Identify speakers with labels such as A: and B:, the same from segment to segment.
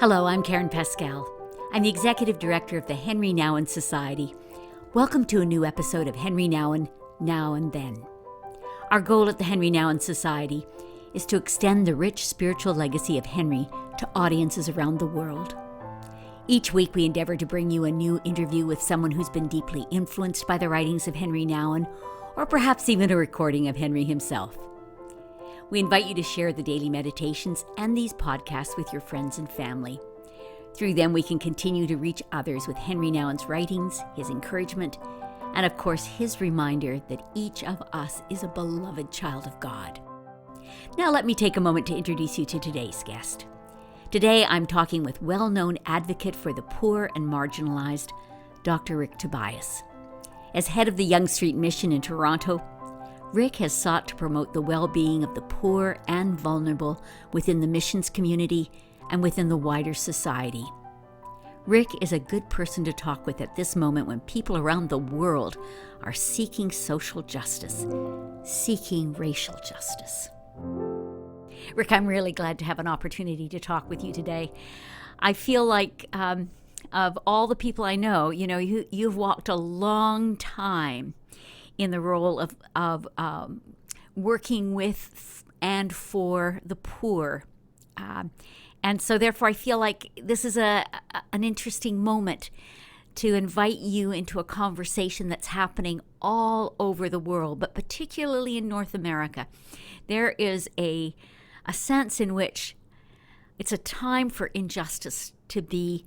A: Hello, I'm Karen Pascal. I'm the Executive Director of the Henri Nouwen Society. Welcome to a new episode of Henri Nouwen, Now and Then. Our goal at the Henri Nouwen Society is to extend the rich spiritual legacy of Henri to audiences around the world. Each week we endeavor to bring you a new interview with someone who's been deeply influenced by the writings of Henri Nouwen, or perhaps even a recording of Henri himself. We invite you to share the daily meditations and these podcasts with your friends and family. Through them, we can continue to reach others with Henri Nouwen's writings, his encouragement, and of course, his reminder that each of us is a beloved child of God. Now, let me take a moment to introduce you to today's guest. Today, I'm talking with well-known advocate for the poor and marginalized, Dr. Rick Tobias. As head of the Yonge Street Mission in Toronto, Rick has sought to promote the well-being of the poor and vulnerable within the missions community and within the wider society. Rick is a good person to talk with at this moment when people around the world are seeking social justice, seeking racial justice. Rick, I'm really glad to have an opportunity to talk with you today. I feel like of all the people I know, you've walked a long time in the role of working with and for the poor. And so therefore I feel like this is an interesting moment to invite you into a conversation that's happening all over the world, but particularly in North America. There is a sense in which it's a time for injustice to be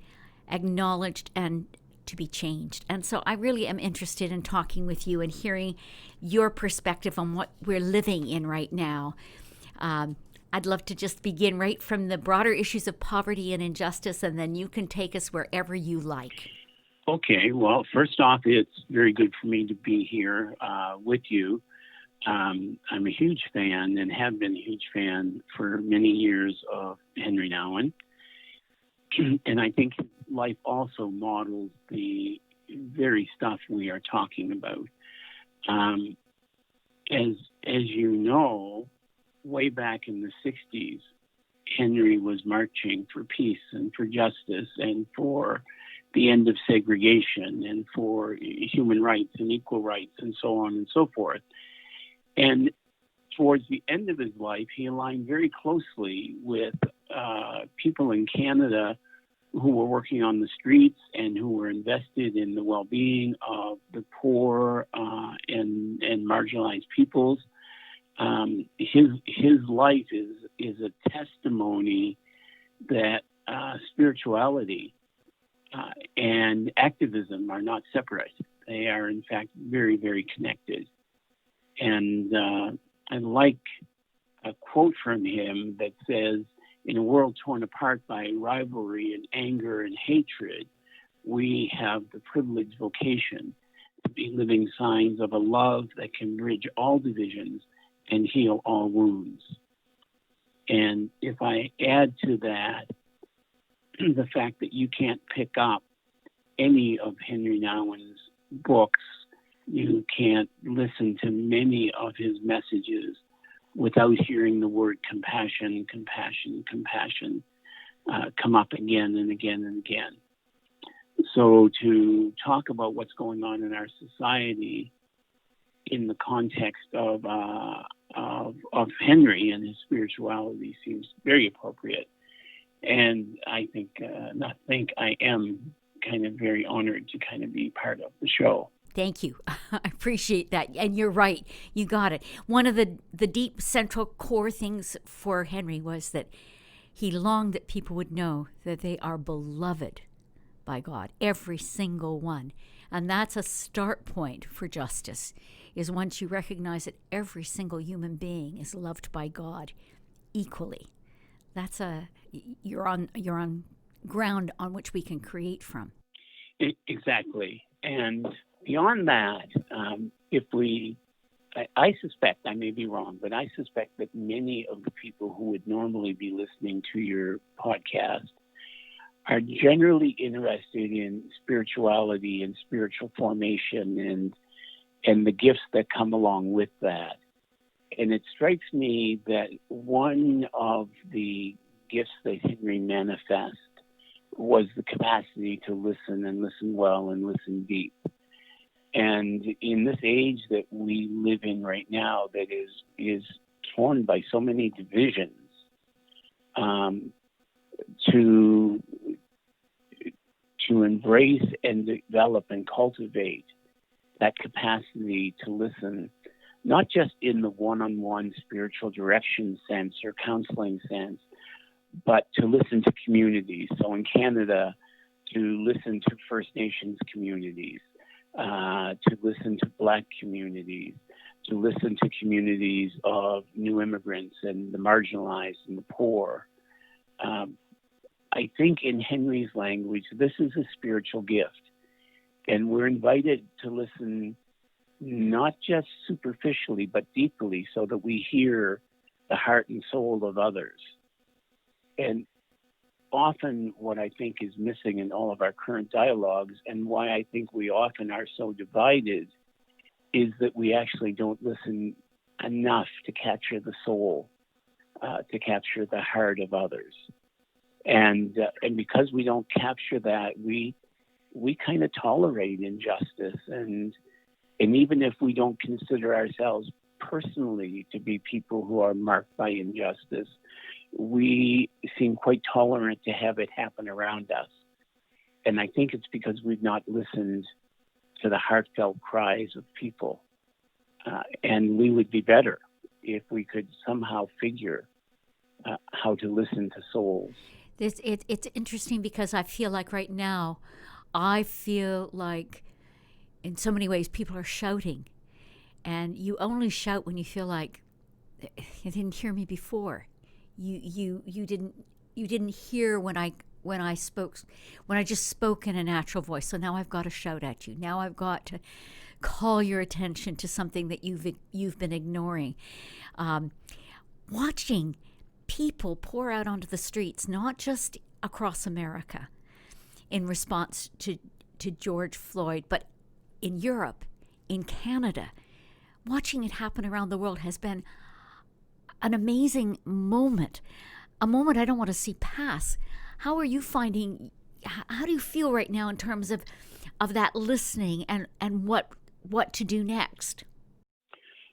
A: acknowledged and to be changed. And so I really am interested in talking with you and hearing your perspective on what we're living in right now. I'd love to just begin right from the broader issues of poverty and injustice, and then you can take us wherever you like.
B: Okay, well, first off, it's very good for me to be here with you. I'm a huge fan and have been a huge fan for many years of Henri Nouwen. And I think his life also models the very stuff we are talking about. As you know, way back in the 60s, Henri was marching for peace and for justice and for the end of segregation and for human rights and equal rights and so on and so forth. And towards the end of his life, he aligned very closely with people in Canada who were working on the streets and who were invested in the well-being of the poor and marginalized peoples. His life is a testimony that spirituality and activism are not separate. They are, in fact, very, very connected. And I like a quote from him that says, "In a world torn apart by rivalry and anger and hatred, we have the privileged vocation to be living signs of a love that can bridge all divisions and heal all wounds." And if I add to that the fact that you can't pick up any of Henri Nouwen's books, you can't listen to many of his messages without hearing the word compassion come up again and again and again. So to talk about what's going on in our society in the context of Henri and his spirituality seems very appropriate. And I am kind of very honored to kind of be part of the show.
A: Thank you. I appreciate that. And you're right. You got it. One of the deep central core things for Henri was that he longed that people would know that they are beloved by God, every single one. And that's a start point for justice, is once you recognize that every single human being is loved by God equally. You're on ground on which we can create from.
B: Exactly. And beyond that, I suspect, I may be wrong, but I suspect that many of the people who would normally be listening to your podcast are generally interested in spirituality and spiritual formation and the gifts that come along with that. And it strikes me that one of the gifts that Henri manifests was the capacity to listen and listen well and listen deep. And in this age that we live in right now, that is torn by so many divisions, to embrace and develop and cultivate that capacity to listen, not just in the one-on-one spiritual direction sense or counseling sense, but to listen to communities. So in Canada, to listen to First Nations communities, to listen to Black communities, to listen to communities of new immigrants and the marginalized and the poor. I think in Henri's language, this is a spiritual gift. And we're invited to listen not just superficially, but deeply, so that we hear the heart and soul of others. And often what I think is missing in all of our current dialogues, and why I think we often are so divided, is that we actually don't listen enough to capture the soul, to capture the heart of others. And because we don't capture that, we kind of tolerate injustice, and even if we don't consider ourselves personally to be people who are marked by injustice, we seem quite tolerant to have it happen around us. And I think it's because we've not listened to the heartfelt cries of people. And we would be better if we could somehow figure how to listen to souls.
A: It's interesting because I feel like right now, I feel like in so many ways people are shouting, and you only shout when you feel like you didn't hear me before. You didn't hear when I spoke, when I just spoke in a natural voice. So now I've got to shout at you. Now I've got to call your attention to something that you've been ignoring. Watching people pour out onto the streets, not just across America, in response to George Floyd, but in Europe, in Canada. Watching it happen around the world has been an amazing moment, a moment I don't want to see pass. How are you finding, how do you feel right now in terms of that listening and what to do next?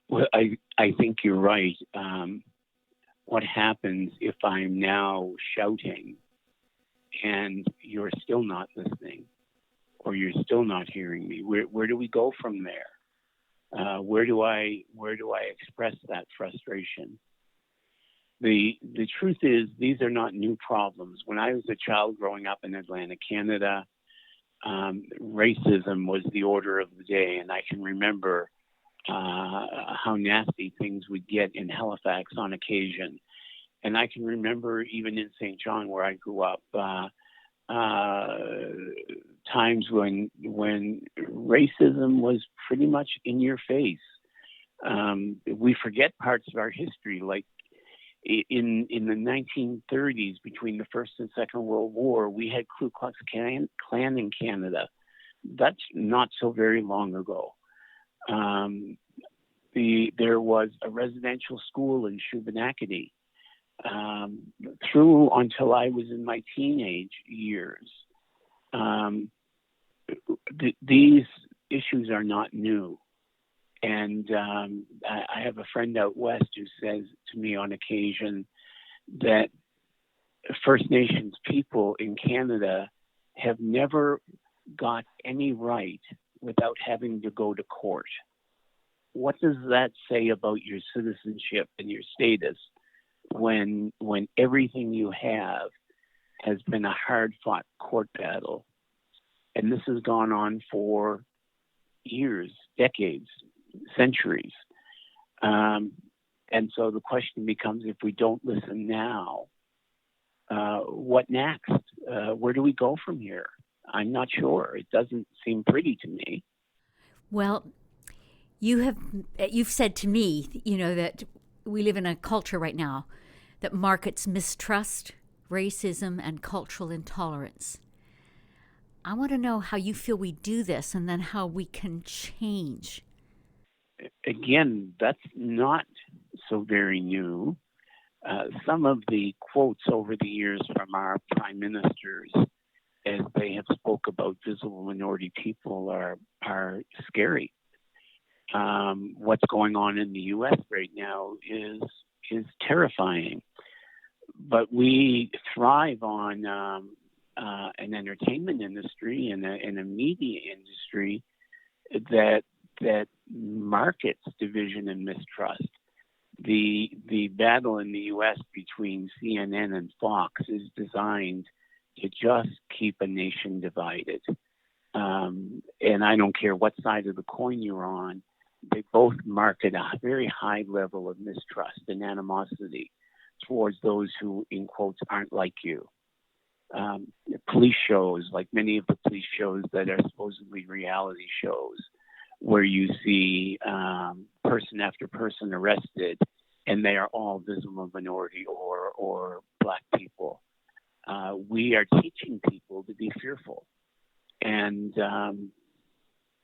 B: Well, I think you're right. What happens if I'm now shouting and you're still not listening, or you're still not hearing me? Where do we go from there? Where do I express that frustration? The truth is, these are not new problems. When I was a child growing up in Atlantic Canada, racism was the order of the day, and I can remember how nasty things would get in Halifax on occasion. And I can remember even in St. John, where I grew up, times when racism was pretty much in your face. We forget parts of our history, like in the 1930s, between the First and Second World War, we had Ku Klux Klan in Canada. That's not so very long ago. There was a residential school in Shubenacadie through until I was in my teenage years. These issues are not new. And I have a friend out west who says to me on occasion that First Nations people in Canada have never got any right without having to go to court. What does that say about your citizenship and your status when everything you have has been a hard-fought court battle? And this has gone on for years, decades, centuries. And so the question becomes, if we don't listen now, what next? Where do we go from here? I'm not sure. It doesn't seem pretty to me.
A: Well, you've said to me, that we live in a culture right now that markets mistrust, racism, and cultural intolerance. I want to know how you feel we do this, and then how we can change.
B: Again, that's not so very new. Some of the quotes over the years from our prime ministers as they have spoke about visible minority people are scary. What's going on in the U.S. right now is terrifying. But we thrive on an entertainment industry and a media industry that markets division and mistrust. The battle in the U.S. between CNN and Fox is designed to just keep a nation divided. And I don't care what side of the coin you're on, they both market a very high level of mistrust and animosity towards those who, in quotes, aren't like you. Police shows, like many of the police shows that are supposedly reality shows, where you see person after person arrested, and they are all visible minority or Black people. We are teaching people to be fearful, and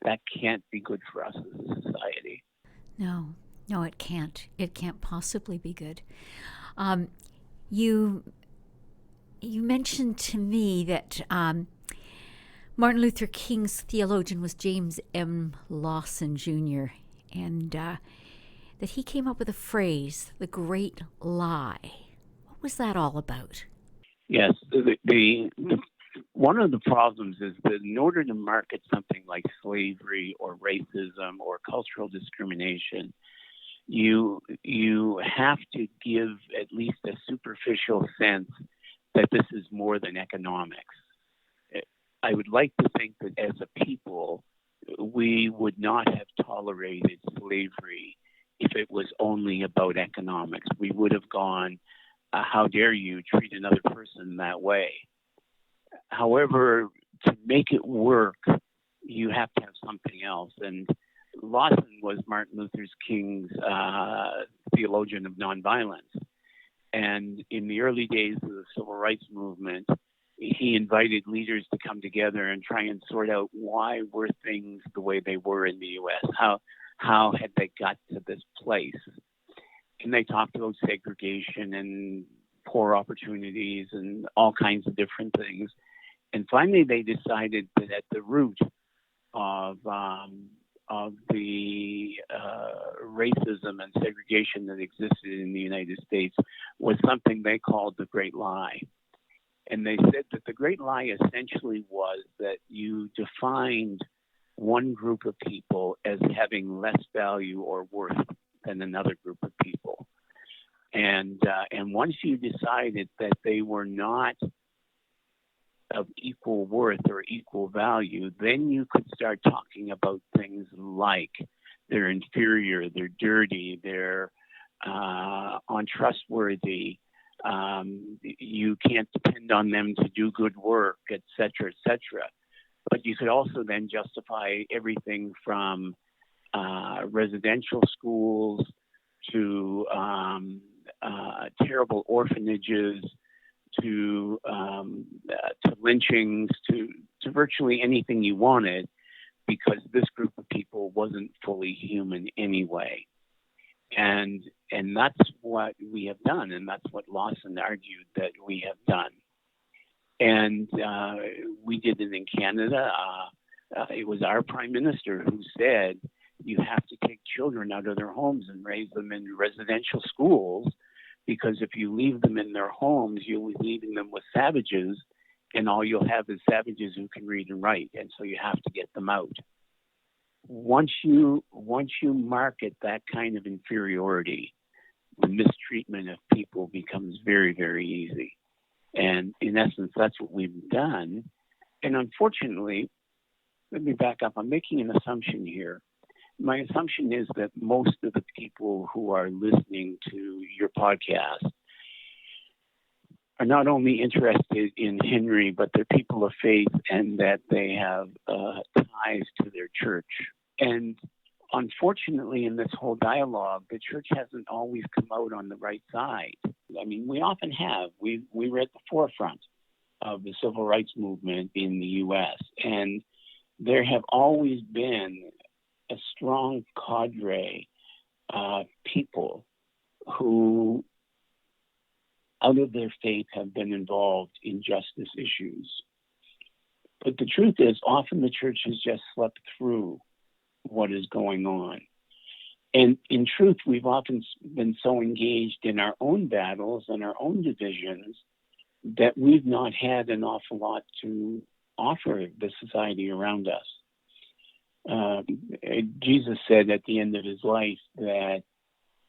B: that can't be good for us as a society.
A: No, it can't. It can't possibly be good. You mentioned to me that Martin Luther King's theologian was James M. Lawson Jr., and that he came up with a phrase, the great lie. What was that all about?
B: Yes, the one of the problems is that in order to market something like slavery or racism or cultural discrimination, you have to give at least a superficial sense that this is more than economics. I would like to think that as a people, we would not have tolerated slavery if it was only about economics. We would have gone, how dare you treat another person that way? However, to make it work, you have to have something else. And Lawson was Martin Luther King's theologian of nonviolence. And in the early days of the civil rights movement, he invited leaders to come together and try and sort out why were things the way they were in the U.S. How had they got to this place? And they talked about segregation and poor opportunities and all kinds of different things. And finally, they decided that at the root of the racism and segregation that existed in the United States was something they called the Great Lie. And they said that the Great Lie essentially was that you defined one group of people as having less value or worth than another group of people. And once you decided that they were not of equal worth or equal value, then you could start talking about things like they're inferior, they're dirty, they're untrustworthy, you can't depend on them to do good work, et cetera, et cetera. But you could also then justify everything from residential schools to terrible orphanages to lynchings to virtually anything you wanted, because this group of people wasn't fully human anyway. And that's what we have done, and that's what Lawson argued that we have done. And we did it in Canada. It was our prime minister who said, you have to take children out of their homes and raise them in residential schools, because if you leave them in their homes, you'll be leaving them with savages, and all you'll have is savages who can read and write, and so you have to get them out. Once you market that kind of inferiority, the mistreatment of people becomes very, very easy. And in essence, that's what we've done. And unfortunately, let me back up. I'm making an assumption here. My assumption is that most of the people who are listening to your podcast are not only interested in Henri, but they're people of faith, and that they have ties to their church. And unfortunately, in this whole dialogue, the church hasn't always come out on the right side. I mean, we often have. We were at the forefront of the civil rights movement in the U.S., and there have always been a strong cadre of people who, out of their faith, have been involved in justice issues. But the truth is, often the church has just slept through what is going on. And in truth, we've often been so engaged in our own battles and our own divisions that we've not had an awful lot to offer the society around us. Jesus said at the end of his life that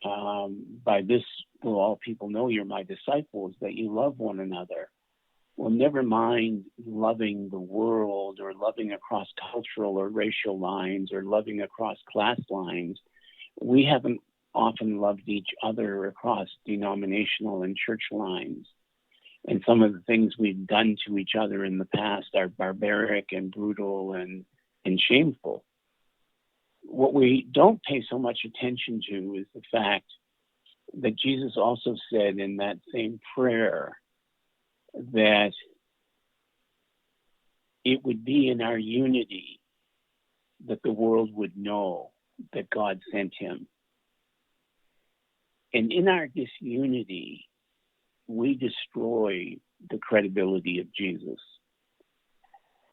B: by this will all people know you're my disciples, that you love one another. Well, never mind loving the world or loving across cultural or racial lines or loving across class lines. We haven't often loved each other across denominational and church lines. And some of the things we've done to each other in the past are barbaric and brutal and shameful. What we don't pay so much attention to is the fact that Jesus also said in that same prayer that it would be in our unity that the world would know that God sent him. And in our disunity, we destroy the credibility of Jesus.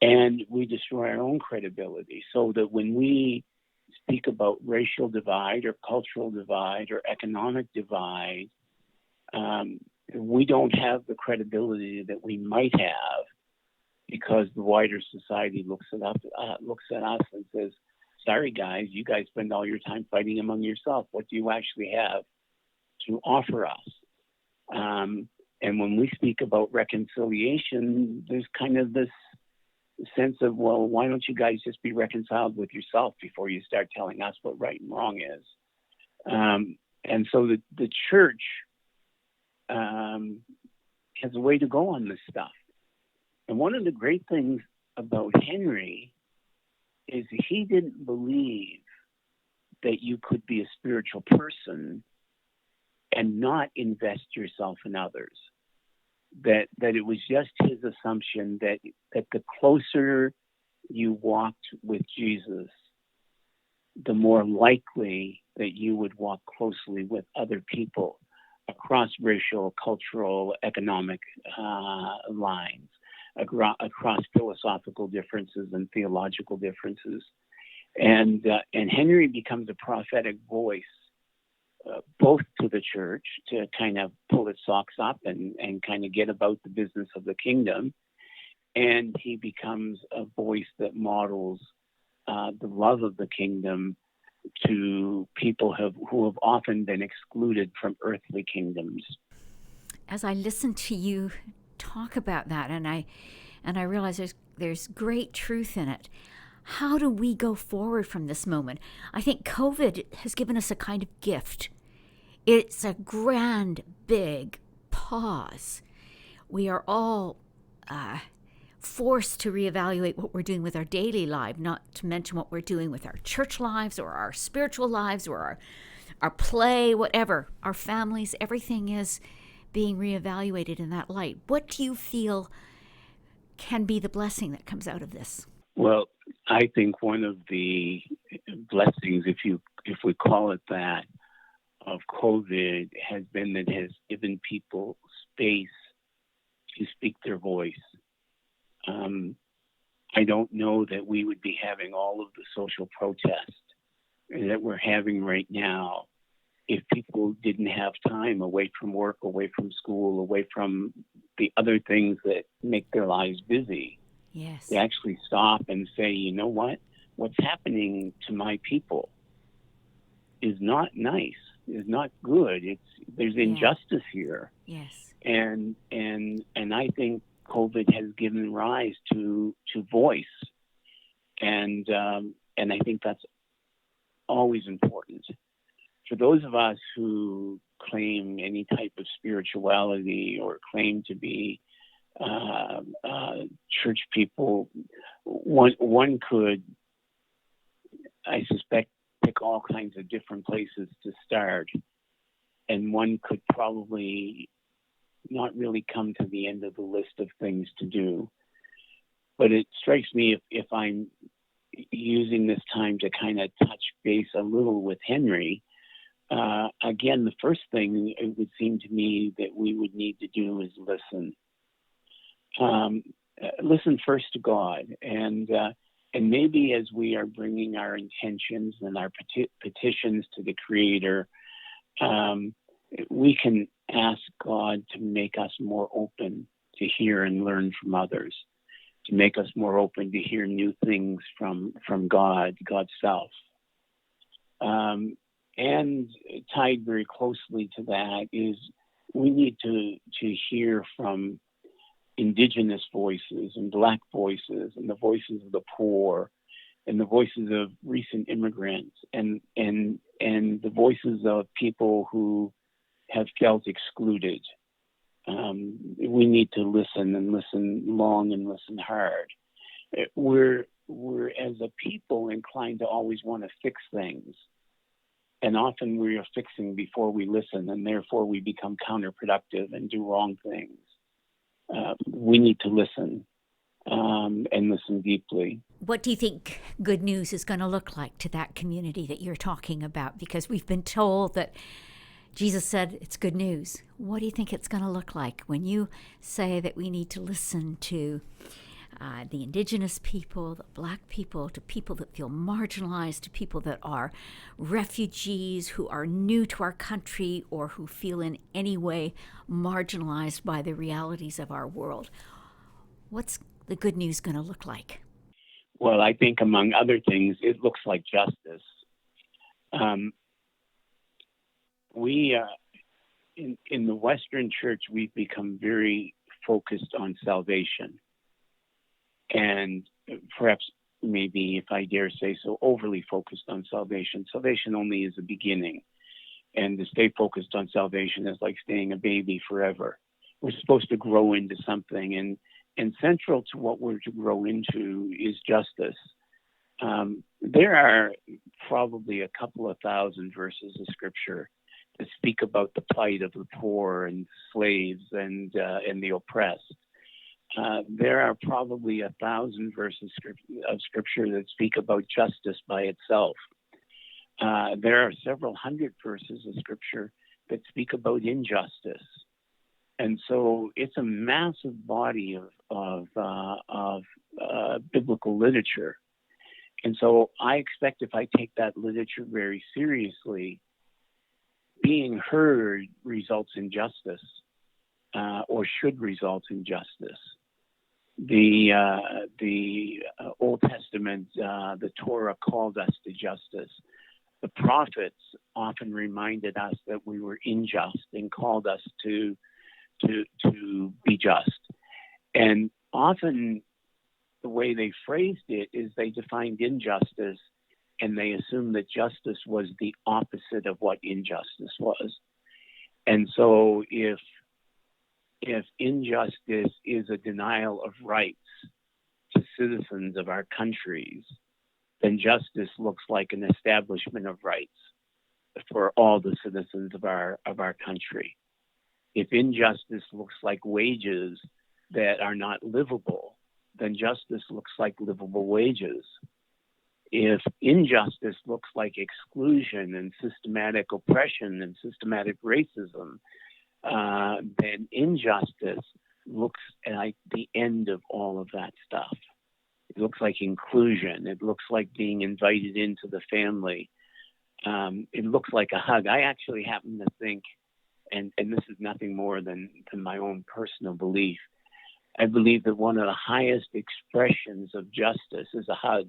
B: And we destroy our own credibility, so that when we speak about racial divide or cultural divide or economic divide, we don't have the credibility that we might have, because the wider society looks at us and says, sorry guys, you guys spend all your time fighting among yourself. What do you actually have to offer us? And when we speak about reconciliation, there's kind of this sense of, well, why don't you guys just be reconciled with yourself before you start telling us what right and wrong is? And so the church has a way to go on this stuff. And one of the great things about Henri is he didn't believe that you could be a spiritual person and not invest yourself in others. That it was just his assumption that the closer you walked with Jesus, the more likely that you would walk closely with other people across racial, cultural, economic lines, across philosophical differences and theological differences. And Henri becomes a prophetic voice, both to the church to kind of pull its socks up and kind of get about the business of the kingdom. And he becomes a voice that models the love of the kingdom to people who have often been excluded from earthly kingdoms.
A: As I listen to you talk about that, and I realize there's great truth in it. How do we go forward from this moment? I think COVID has given us a kind of gift. It's a grand, big pause. We are all forced to reevaluate what we're doing with our daily life, not to mention what we're doing with our church lives or our spiritual lives or our play, whatever, our families. Everything is being reevaluated in that light. What do you feel can be the blessing that comes out of this?
B: Well, I think one of the blessings, if we call it that, of COVID has been that it has given people space to speak their voice. I don't know that we would be having all of the social protest that we're having right now if people didn't have time away from work, away from school, away from the other things that make their lives busy.
A: Yes.
B: They actually stop and say, you know what? What's happening to my people is not nice, is not good. There's injustice here.
A: Yes.
B: And I think COVID has given rise to voice. And I think that's always important. For those of us who claim any type of spirituality or claim to be church people, one could, I suspect, pick all kinds of different places to start, and one could probably not really come to the end of the list of things to do. But it strikes me, if I'm using this time to kind of touch base a little with Henri, again, the first thing it would seem to me that we would need to do is listen. listen first to God, and maybe as we are bringing our intentions and our petitions to the Creator, we can ask God to make us more open to hear and learn from others, to make us more open to hear new things from God's self. And tied very closely to that is we need to hear from Indigenous voices and Black voices and the voices of the poor and the voices of recent immigrants and the voices of people who have felt excluded. We need to listen and listen long and listen hard. We're as a people inclined to always want to fix things. And often we are fixing before we listen, and therefore we become counterproductive and do wrong things. We need to listen and listen deeply.
A: What do you think good news is going to look like to that community that you're talking about? Because we've been told that Jesus said it's good news. What do you think it's going to look like when you say that we need to listen to the Indigenous people, the Black people, to people that feel marginalized, to people that are refugees who are new to our country or who feel in any way marginalized by the realities of our world? What's the good news going to look like?
B: Well, I think among other things, it looks like justice. In the Western Church, we've become very focused on salvation. And perhaps, maybe, if I dare say so, overly focused on salvation. Salvation only is a beginning. And to stay focused on salvation is like staying a baby forever. We're supposed to grow into something. And central to what we're to grow into is justice. There are probably a couple of thousand verses of Scripture that speak about the plight of the poor and slaves and the oppressed. There are probably 1,000 verses of Scripture that speak about justice by itself. There are several hundred verses of Scripture that speak about injustice. And so it's a massive body of biblical literature. And so I expect if I take that literature very seriously, being heard results in justice, or should result in justice. The Old Testament, the Torah called us to justice. The prophets often reminded us that we were unjust and called us to be just. And often the way they phrased it is they defined injustice and they assumed that justice was the opposite of what injustice was. And so if injustice is a denial of rights to citizens of our countries, then justice looks like an establishment of rights for all the citizens of our country. If injustice looks like wages that are not livable, then justice looks like livable wages. If injustice looks like exclusion and systematic oppression and systematic racism, then injustice looks like the end of all of that stuff. It looks like inclusion. It looks like being invited into the family. It looks like a hug. I actually happen to think, and this is nothing more than my own personal belief, I believe that one of the highest expressions of justice is a hug.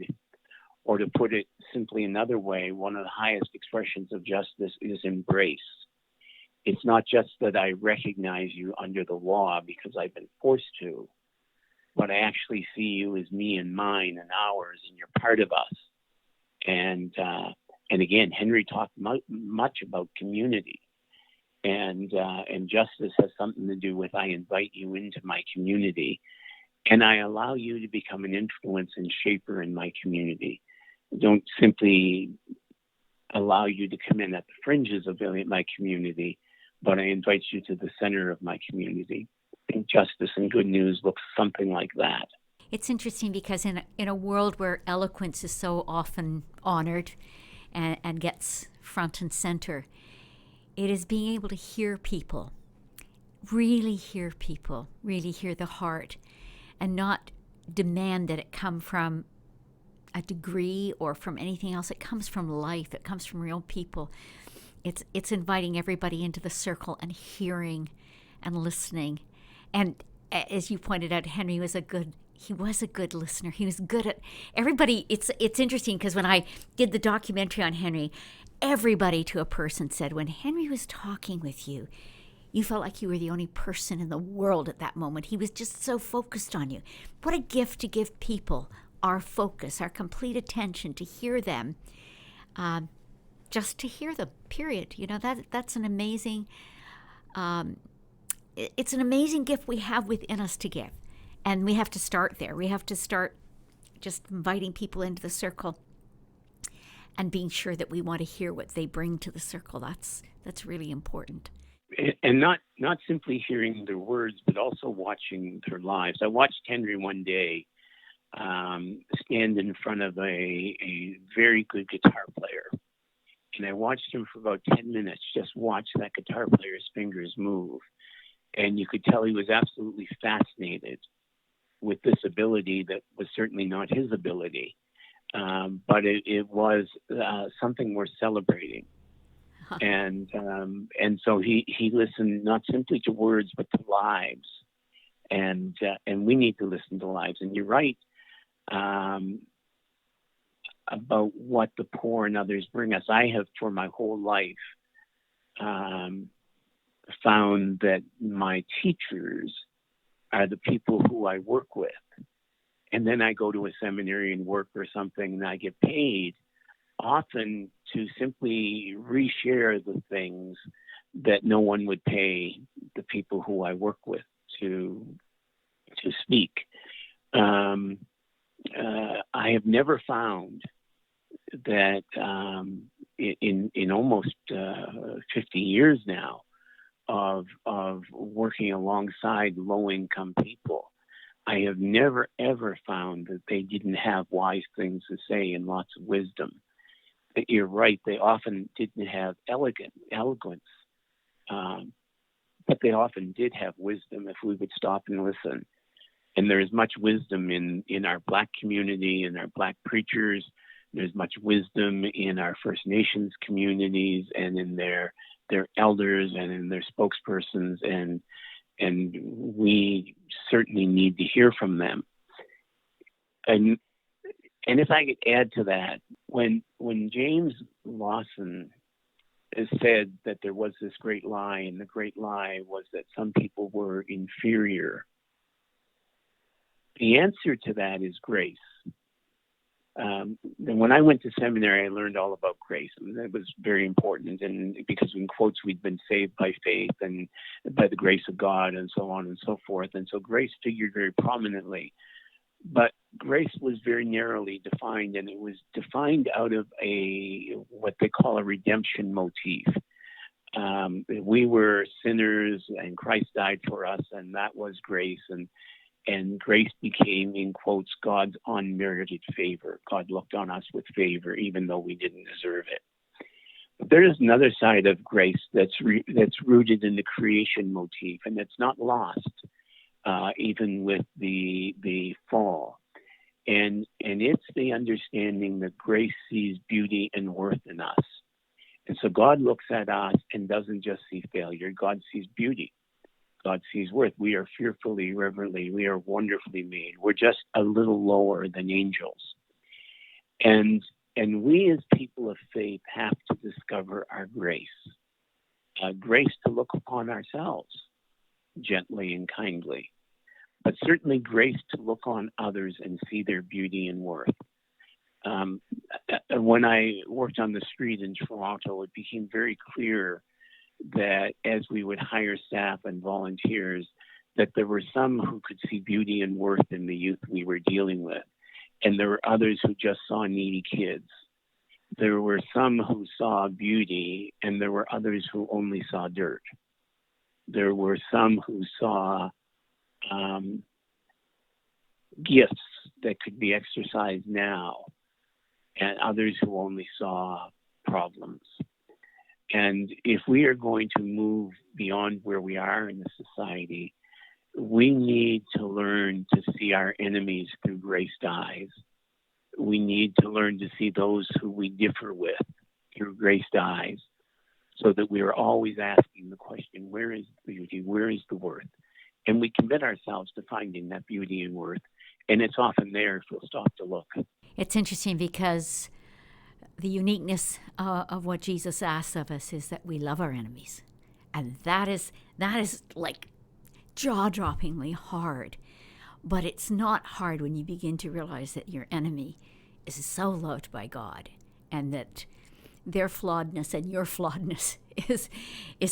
B: Or to put it simply another way, one of the highest expressions of justice is embrace. It's not just that I recognize you under the law because I've been forced to, but I actually see you as me and mine and ours, and you're part of us. And again, Henry talked much about community, and justice has something to do with I invite you into my community, and I allow you to become an influence and shaper in my community. Don't simply allow you to come in at the fringes of my community, but I invite you to the center of my community. I think justice and good news looks something like that.
A: It's interesting because in a world where eloquence is so often honored and gets front and center, it is being able to hear people, really hear the heart, and not demand that it come from a degree or from anything else. It comes from life. It comes from real people. It's inviting everybody into the circle and hearing and listening. And as you pointed out, Henry was a good listener. He was good at everybody. It's interesting because when I did the documentary on Henry, everybody to a person said when Henry was talking with you, you felt like you were the only person in the world at that moment. He was just so focused on you. What a gift to give people our focus, our complete attention, to hear them, just to hear them, period. That's an amazing, it's an amazing gift we have within us to give. And we have to start there. We have to start just inviting people into the circle and being sure that we want to hear what they bring to the circle. That's really important.
B: And not simply hearing their words, but also watching their lives. I watched Henry one day stand in front of a very good guitar player. And I watched him for about 10 minutes, just watch that guitar player's fingers move. And you could tell he was absolutely fascinated with this ability that was certainly not his ability. But it was something worth celebrating. And so he listened not simply to words, but to lives. And we need to listen to lives. And you're right about what the poor and others bring us. I have, for my whole life, found that my teachers are the people who I work with. And then I go to a seminary and work or something, and I get paid often to simply reshare the things that no one would pay the people who I work with to speak. I have never found that in almost 50 years now of working alongside low-income people, I have never, ever found that they didn't have wise things to say and lots of wisdom. You're right, they often didn't have eloquence, but they often did have wisdom if we would stop and listen. And there is much wisdom in our Black community, in our Black preachers. There's much wisdom in our First Nations communities and in their elders and in their spokespersons, and we certainly need to hear from them. And if I could add to that, when James Lawson has said that there was this great lie, and the great lie was that some people were inferior, the answer to that is grace. And when I went to seminary, I learned all about grace, and that was very important. And because in quotes, we'd been saved by faith and by the grace of God, and so on and so forth. And so grace figured very prominently. But grace was very narrowly defined, and it was defined out of what they call a redemption motif. We were sinners, and Christ died for us, and that was grace. And grace became, in quotes, God's unmerited favor. God looked on us with favor, even though we didn't deserve it. But there is another side of grace that's rooted in the creation motif, and it's not lost, even with the fall. And it's the understanding that grace sees beauty and worth in us. And so God looks at us and doesn't just see failure. God sees beauty. God sees worth. We are fearfully, reverently, we are wonderfully made. We're just a little lower than angels. And we as people of faith have to discover our grace. Grace to look upon ourselves gently and kindly, but certainly grace to look on others and see their beauty and worth. When I worked on the street in Toronto, it became very clear that as we would hire staff and volunteers, that there were some who could see beauty and worth in the youth we were dealing with. And there were others who just saw needy kids. There were some who saw beauty, and there were others who only saw dirt. There were some who saw gifts that could be exercised now, and others who only saw problems. And if we are going to move beyond where we are in the society, we need to learn to see our enemies through graced eyes. We need to learn to see those who we differ with through graced eyes, so that we are always asking the question, where is the beauty? Where is the worth? And we commit ourselves to finding that beauty and worth. And it's often there if we'll stop to look.
A: It's interesting because the uniqueness of what Jesus asks of us is that we love our enemies. And that is like jaw-droppingly hard. But it's not hard when you begin to realize that your enemy is so loved by God, and that their flawedness and your flawedness is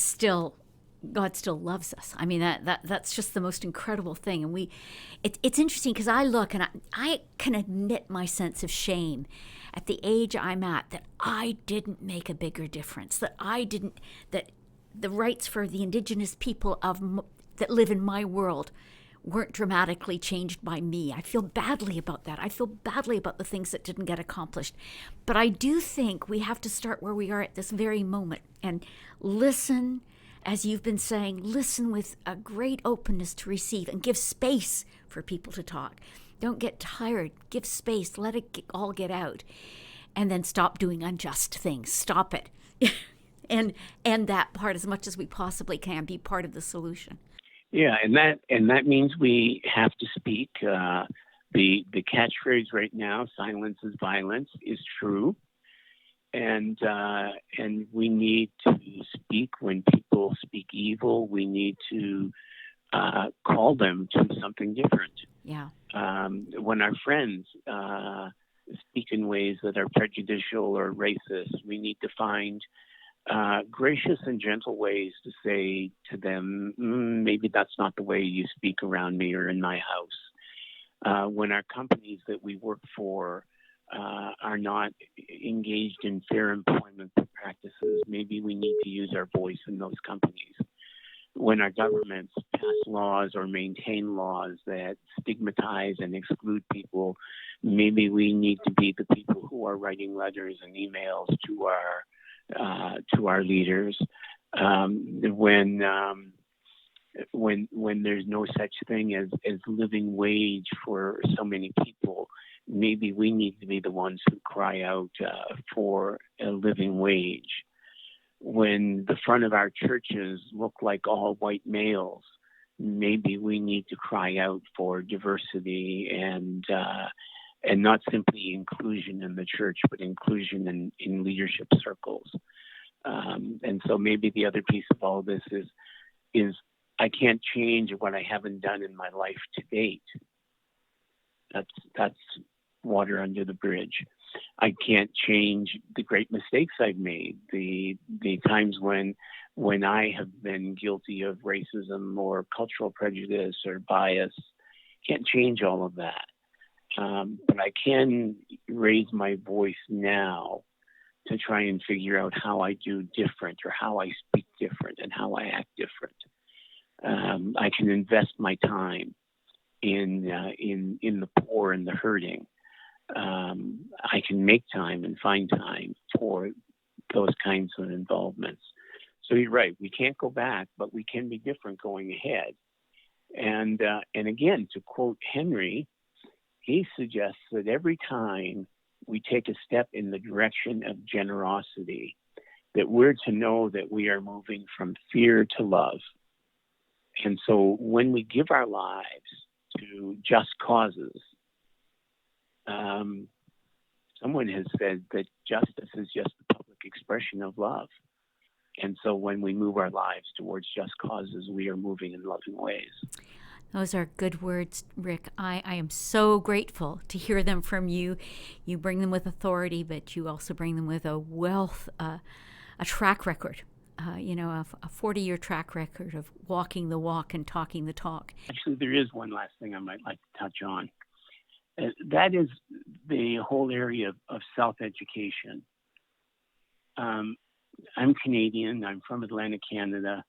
A: still, God still loves us. I mean, that's just the most incredible thing. And it's interesting because I look and I can admit my sense of shame at the age I'm at, that I didn't make a bigger difference, that the rights for the indigenous people that live in my world weren't dramatically changed by me. I feel badly about that. I feel badly about the things that didn't get accomplished. But I do think we have to start where we are at this very moment and listen, as you've been saying, listen with a great openness to receive and give space for people to talk. Don't get tired. Give space. Let it all get out. And then stop doing unjust things. Stop it. and that part as much as we possibly can. Be part of the solution.
B: Yeah, and that means we have to speak. The catchphrase right now, "Silence is violence," is true, and we need to speak when people speak evil. We need to call them to something different.
A: Yeah.
B: When our friends speak in ways that are prejudicial or racist, we need to find gracious and gentle ways to say to them, maybe that's not the way you speak around me or in my house. When our companies that we work for are not engaged in fair employment practices, maybe we need to use our voice in those companies. When our governments pass laws or maintain laws that stigmatize and exclude people, maybe we need to be the people who are writing letters and emails to our leaders. When there's no such thing as living wage for so many people, maybe we need to be the ones who cry out for a living wage. When the front of our churches look like all white males, maybe we need to cry out for diversity and not simply inclusion in the church, but inclusion in leadership circles. And so maybe the other piece of all this is I can't change what I haven't done in my life to date. That's water under the bridge. I can't change the great mistakes I've made, the times when I have been guilty of racism or cultural prejudice or bias. Can't change all of that. But I can raise my voice now to try and figure out how I do different, or how I speak different, and how I act different. I can invest my time in the poor and the hurting. I can make time and find time for those kinds of involvements. So you're right. We can't go back, but we can be different going ahead. And again, to quote Henri, he suggests that every time we take a step in the direction of generosity, that we're to know that we are moving from fear to love. And so when we give our lives to just causes, someone has said that justice is just the public expression of love. And so when we move our lives towards just causes, we are moving in loving ways.
A: Those are good words, Rick. I am so grateful to hear them from you. You bring them with authority, but you also bring them with a wealth, a track record, a 40-year track record of walking the walk and talking the talk.
B: Actually, there is one last thing I might like to touch on. That is the whole area of self-education. I'm Canadian. I'm from Atlantic Canada.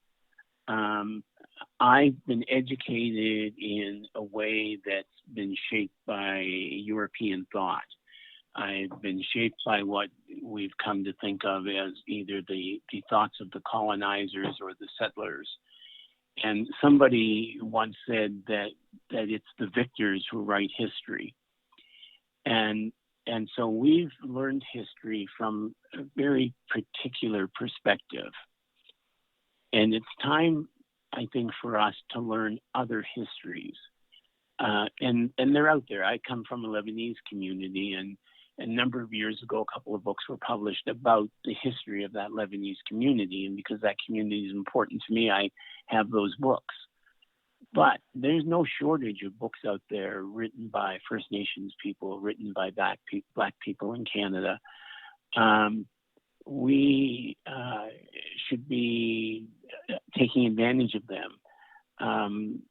B: I've been educated in a way that's been shaped by European thought. I've been shaped by what we've come to think of as either the thoughts of the colonizers or the settlers. And somebody once said that it's the victors who write history. And so we've learned history from a very particular perspective. And it's time, I think, for us to learn other histories. And they're out there. I come from a Lebanese community, and a number of years ago, a couple of books were published about the history of that Lebanese community. And because that community is important to me, I have those books. But there's no shortage of books out there written by First Nations people, written by Black people in Canada. We should be taking advantage of them.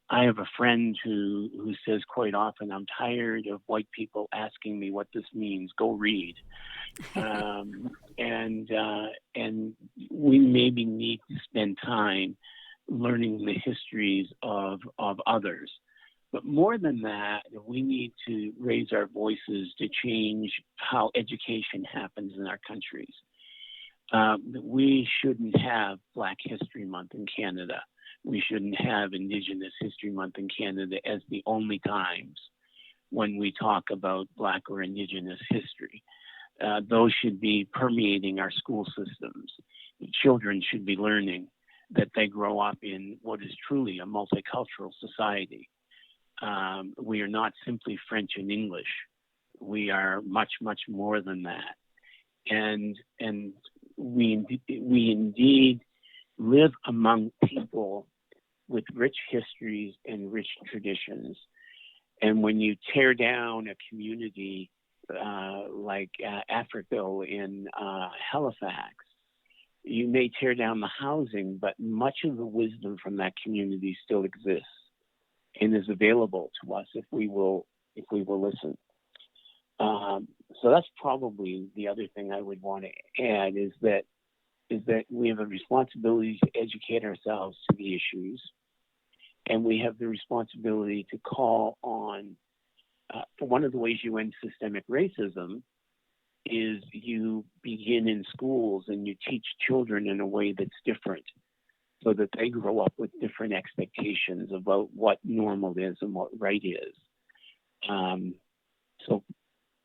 B: I have a friend who says quite often, I'm tired of white people asking me what this means. Go read. And we maybe need to spend time learning the histories of others. But more than that, we need to raise our voices to change how education happens in our countries. We shouldn't have Black History Month in Canada. We shouldn't have Indigenous History Month in Canada as the only times when we talk about Black or Indigenous history. Those should be permeating our school systems. Children should be learning that they grow up in what is truly a multicultural society. We are not simply French and English. We are much, much more than that. And we indeed live among people with rich histories and rich traditions. And when you tear down a community like Africville in Halifax, you may tear down the housing, but much of the wisdom from that community still exists and is available to us if we will listen. So that's probably the other thing I would want to add is that we have a responsibility to educate ourselves to the issues, and we have the responsibility to call on. For one of the ways you end systemic racism is you begin in schools and you teach children in a way that's different, so that they grow up with different expectations about what normal is and what right is. So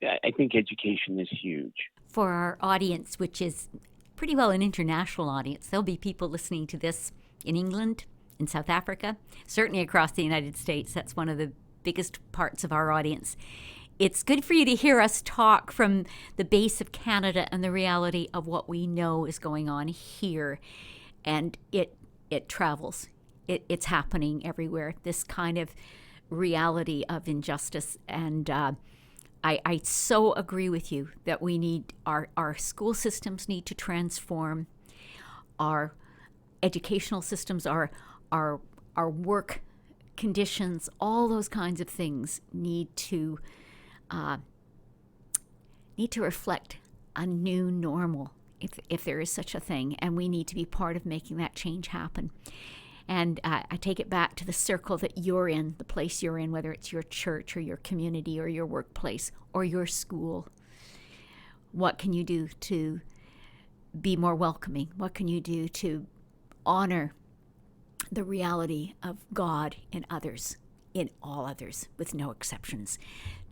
B: I think education is huge.
A: For our audience, which is pretty well an international audience, there'll be people listening to this in England, in South Africa, certainly across the United States. That's one of the biggest parts of our audience. It's good for you to hear us talk from the base of Canada and the reality of what we know is going on here. And it travels. It's happening everywhere, this kind of reality of injustice. And I so agree with you that we need, our school systems need to transform, our educational systems, our work conditions, all those kinds of things need to reflect a new normal, if there is such a thing, and we need to be part of making that change happen. And I take it back to the circle that you're in, the place you're in, whether it's your church or your community or your workplace or your school. What can you do to be more welcoming? What can you do to honor the reality of God in others, in all others, with no exceptions?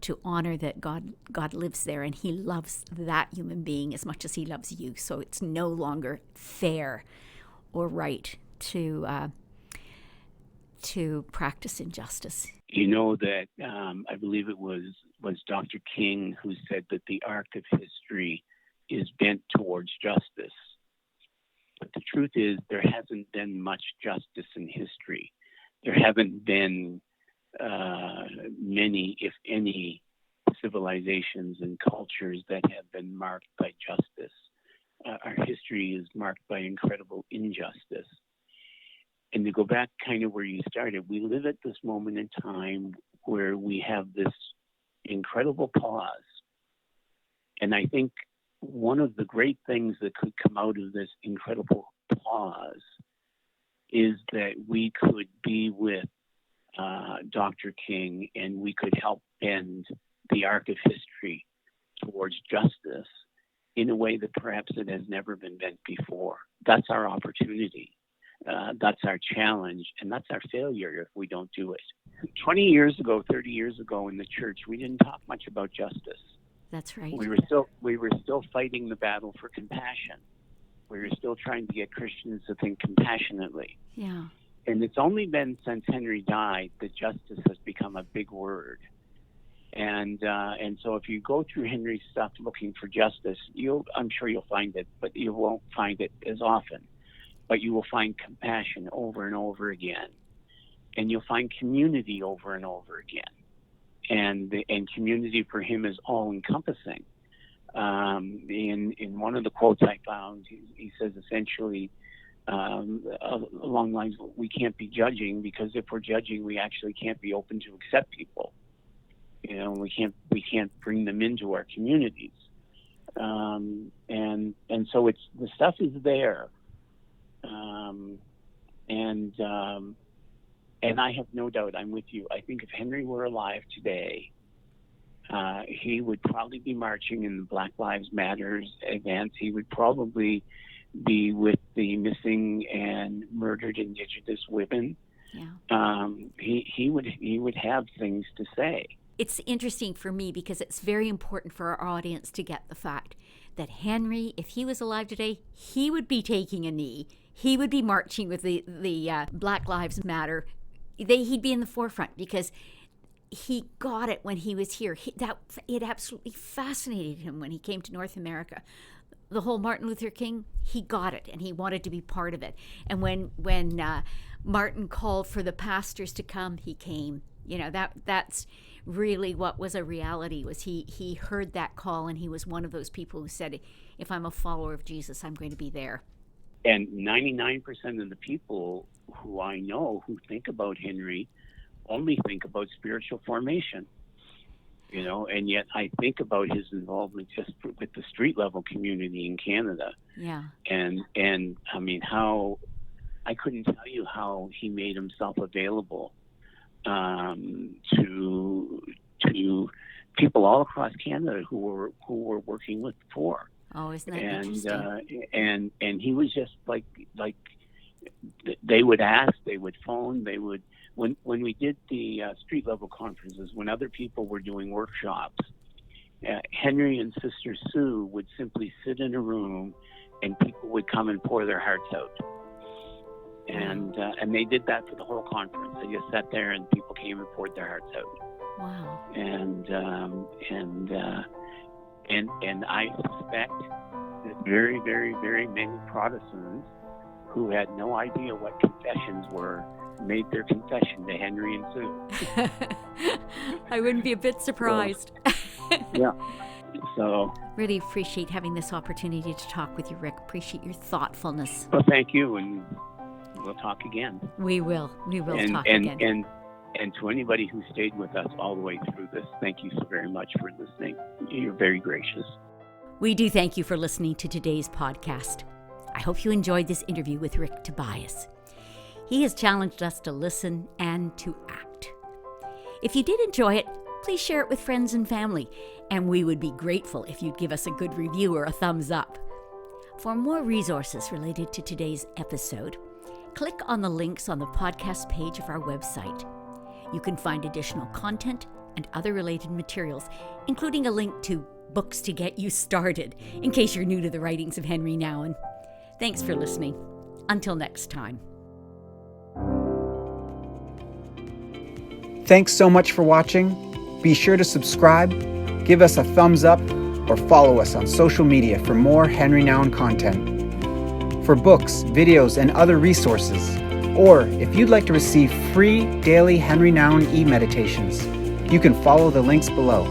A: To honor that God lives there and he loves that human being as much as he loves you. So it's no longer fair or right to practice injustice.
B: You know that I believe it was Dr. King who said that the arc of history is bent towards justice. But the truth is there hasn't been much justice in history. There haven't been many, if any, civilizations and cultures that have been marked by justice. Our history is marked by incredible injustice. And to go back kind of where you started, we live at this moment in time where we have this incredible pause. And I think one of the great things that could come out of this incredible pause is that we could be with Dr. King and we could help bend the arc of history towards justice in a way that perhaps it has never been bent before. That's our opportunity. That's our challenge, and that's our failure if we don't do it. 20 years ago, 30 years ago in the church, we didn't talk much about justice.
A: That's right.
B: We were still fighting the battle for compassion. We were still trying to get Christians to think compassionately.
A: Yeah.
B: And it's only been since Henry died that justice has become a big word. And so if you go through Henry's stuff looking for justice, I'm sure you'll find it, but you won't find it as often. But you will find compassion over and over again. And you'll find community over and over again. And community for him is all-encompassing. In one of the quotes I found, he says essentially along the lines, we can't be judging, because if we're judging, we actually can't be open to accept people. We can't bring them into our communities. And so the stuff is there. And I have no doubt, I'm with you. I think if Henry were alive today, he would probably be marching in the Black Lives Matter events. He would probably be with the missing and murdered Indigenous women.
A: Yeah.
B: He would have things to say.
A: It's interesting for me because it's very important for our audience to get the fact that Henry, if he was alive today, he would be taking a knee. He would be marching with the Black Lives Matter. He'd be in the forefront because he got it when he was here. It absolutely fascinated him when he came to North America. The whole Martin Luther King, he got it, and he wanted to be part of it. And when Martin called for the pastors to come, he came. That's really what was a reality. Was he heard that call, and he was one of those people who said, if I'm a follower of Jesus, I'm going to be there.
B: And 99% of the people who I know who think about Henry only think about spiritual formation, and yet I think about his involvement just with the street level community in Canada.
A: Yeah.
B: And I mean, I couldn't tell you how he made himself available to people all across Canada who were working with the poor.
A: Oh, isn't that interesting?
B: And he was just like they would ask, they would phone, they would when we did the street level conferences, when other people were doing workshops, Henry and Sister Sue would simply sit in a room, and people would come and pour their hearts out. And they did that for the whole conference. They just sat there, and people came and poured their hearts out.
A: Wow.
B: And I suspect that very, very, very many Protestants who had no idea what confessions were made their confession to Henry and Sue.
A: I wouldn't be a bit surprised.
B: Yeah. So
A: really appreciate having this opportunity to talk with you, Rick. Appreciate your thoughtfulness.
B: Well, thank you, and we'll talk again.
A: We will talk again.
B: And to anybody who stayed with us all the way through this, thank you so very much for listening. You're very gracious.
A: We do thank you for listening to today's podcast. I hope you enjoyed this interview with Rick Tobias. He has challenged us to listen and to act. If you did enjoy it, please share it with friends and family, and we would be grateful if you'd give us a good review or a thumbs up. For more resources related to today's episode, click on the links on the podcast page of our website. You can find additional content and other related materials, including a link to books to get you started, in case you're new to the writings of Henri Nouwen. Thanks for listening. Until next time.
C: Thanks so much for watching. Be sure to subscribe, give us a thumbs up, or follow us on social media for more Henri Nouwen content. For books, videos, and other resources, or if you'd like to receive free daily Henri Nouwen e-meditations, you can follow the links below.